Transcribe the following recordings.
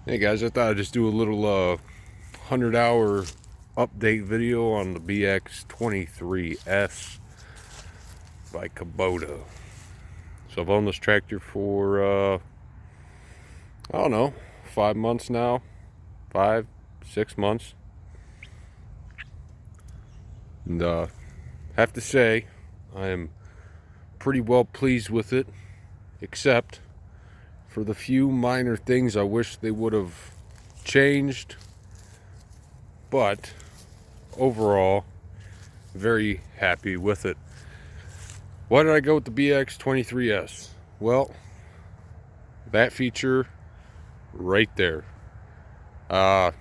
Hey guys, I thought I'd just do a little 100-hour update video on the Bx23s by Kubota. So I've owned this tractor for, I don't know, 5 months now, 5-6 months. And have to say, I am pretty well pleased with it, except for the few minor things I wish they would have changed. But overall, very happy with it. Why did I go with the Bx23s? Well, that feature right there. I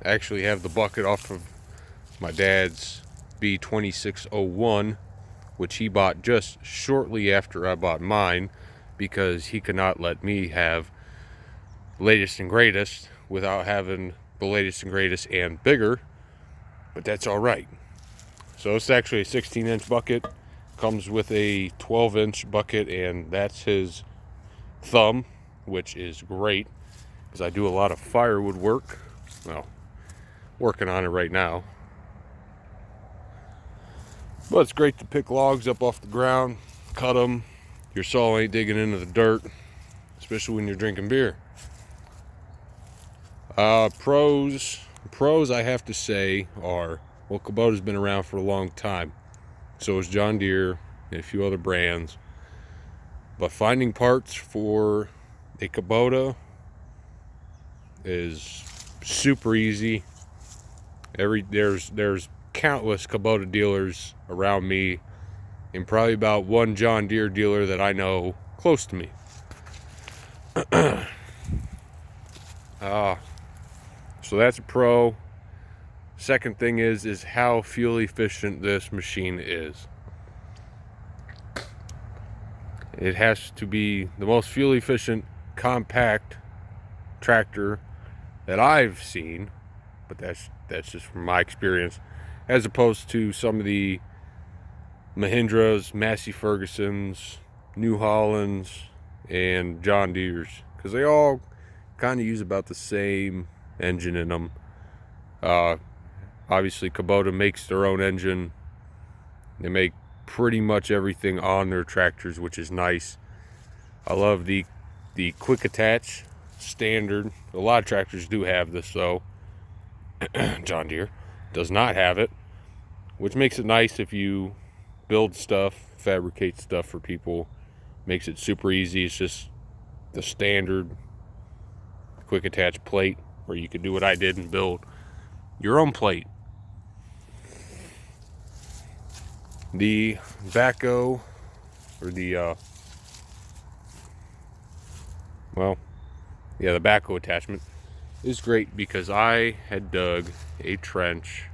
actually have the bucket off of my dad's B2601, which he bought just shortly after I bought mine, because he could not let me have latest and greatest without having the latest and greatest and bigger. But that's all right. So it's actually a 16-inch bucket, comes with a 12-inch bucket, and that's his thumb, which is great because I do a lot of firewood work. Well, working on it right now, but it's great to pick logs up off the ground, cut them. Your saw ain't digging into the dirt, especially when you're drinking beer. Pros I have to say are, well, Kubota's been around for a long time. So is John Deere and a few other brands. But finding parts for a Kubota is super easy. There's countless Kubota dealers around me, and probably about one John Deere dealer that I know close to me. So that's a pro. Second thing is how fuel efficient this machine is. It has to be the most fuel efficient compact tractor that I've seen, but that's just from my experience, as opposed to some of the Mahindras, Massey Fergusons, New Hollands, and John Deere's, because they all kind of use about the same engine in them. Obviously Kubota makes their own engine. They make pretty much everything on their tractors, which is nice. I love the quick attach standard. A lot of tractors do have this though. John Deere does not have it, which makes it nice if you build stuff, fabricate stuff for people. Makes it super easy. It's just the standard quick attach plate, where you could do what I did and build your own plate. The Backhoe, or the the Backhoe attachment is great because I had dug a trench,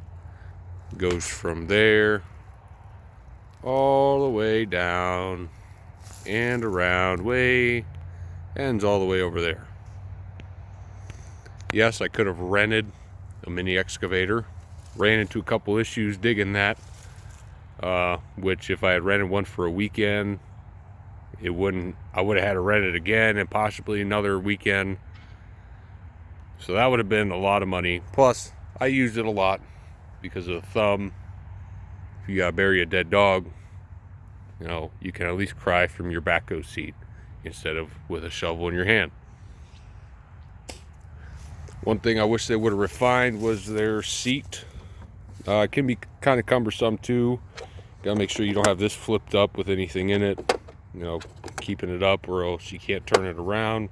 goes from there all the way down and around, ends all the way over there. Yes, I could have rented a mini excavator. Ran into a couple issues digging that, which if I had rented one for a weekend, I would have had to rent it again and possibly another weekend. So that would have been a lot of money. Plus, I used it a lot because of the thumb. If you gotta bury a dead dog, you can at least cry from your backhoe seat instead of with a shovel in your hand. One thing I wish they would have refined was their seat. It can be kind of cumbersome too. Gotta make sure you don't have this flipped up with anything in it, keeping it up, or else you can't turn it around.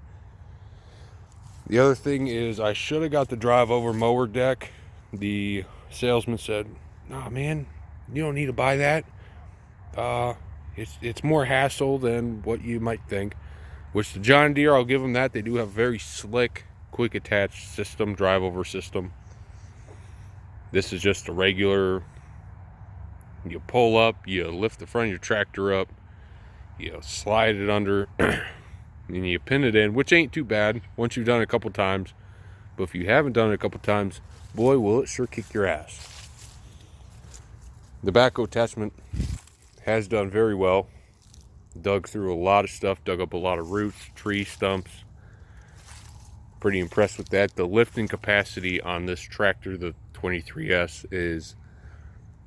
The other thing is, I should have got the drive over mower deck. The salesman said, "No, man, you don't need to buy that. It's more hassle than what you might think." Which the John Deere, I'll give them that. They do have very slick quick attach system, drive over system. This is just a regular, you pull up, you lift the front of your tractor up, you slide it under, and you pin it in, which ain't too bad once you've done it a couple times. But if you haven't done it a couple times, boy, will it sure kick your ass. The Backhoe attachment has done very well. Dug through a lot of stuff, dug up a lot of roots, tree stumps, pretty impressed with that. The lifting capacity on this tractor, the 23s, is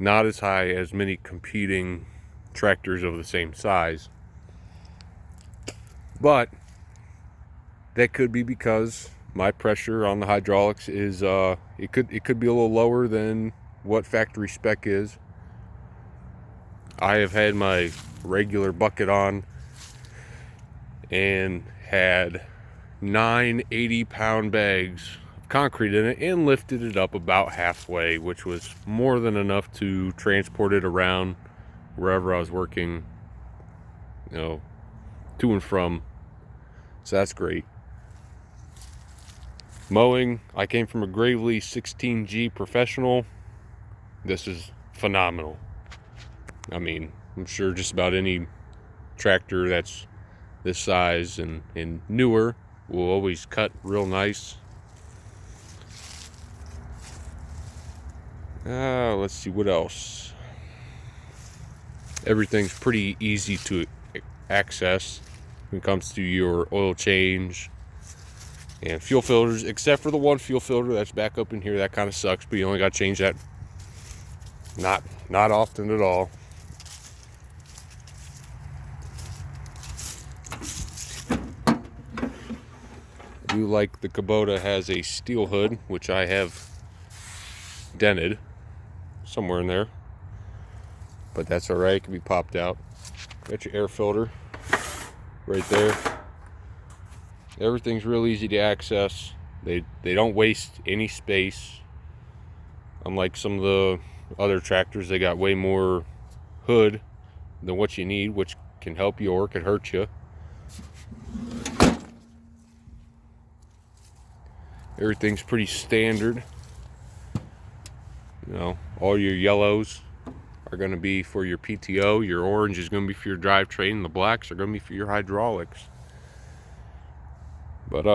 not as high as many competing tractors of the same size. But that could be because my pressure on the hydraulics is it could be a little lower than what factory spec is. I have had my regular bucket on and had 9 80-pound bags of concrete in it and lifted it up about halfway, which was more than enough to transport it around wherever I was working, to and from. So that's great. Mowing, I came from a Gravely 16G Professional. This is phenomenal. I mean, I'm sure just about any tractor that's this size and newer will always cut real nice. Let's see what else. Everything's pretty easy to access when it comes to your oil change and fuel filters, except for the one fuel filter that's back up in here. That kind of sucks, but you only got to change that not often at all. I do like the Kubota has a steel hood, which I have dented somewhere in there, but that's alright, it can be popped out. Got your air filter right there. Everything's real easy to access. They don't waste any space, unlike some of the other tractors. They got way more hood than what you need, which can help you or can hurt you. Everything's pretty standard. All your yellows are going to be for your PTO, your orange is going to be for your drivetrain, and the blacks are going to be for your hydraulics. But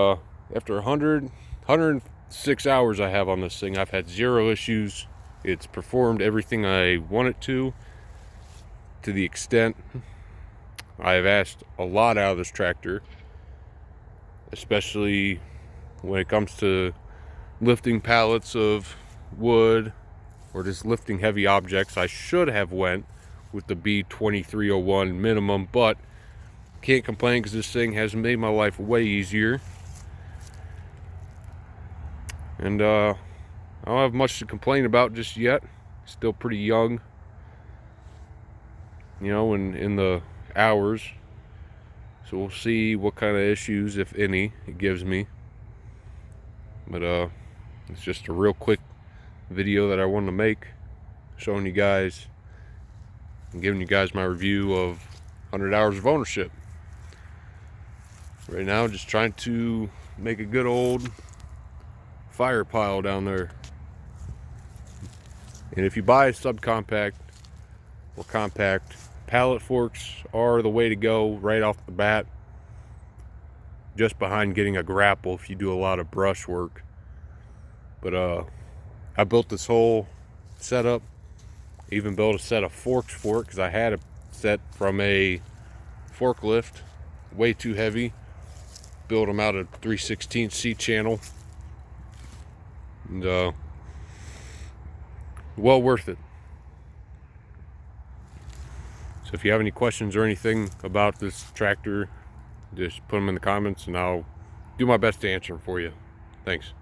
after 106 hours I have on this thing, I've had zero issues. It's performed everything I want it to the extent I have asked a lot out of this tractor, especially when it comes to lifting pallets of wood or just lifting heavy objects. I should have went with the B2301 minimum, but can't complain because this thing has made my life way easier. And I don't have much to complain about just yet. Still pretty young, in the hours. So we'll see what kind of issues, if any, it gives me. But it's just a real quick video that I wanted to make, showing you guys and giving you guys my review of 100 hours of ownership. Right now, just trying to make a good old fire pile down there. And if you buy a subcompact or compact, pallet forks are the way to go right off the bat, just behind getting a grapple if you do a lot of brush work. But I built this whole setup, even built a set of forks for it because I had a set from a forklift, way too heavy. Built them out of 3/16 C channel, and well worth it. So if you have any questions or anything about this tractor, just put them in the comments and I'll do my best to answer them for you. Thanks.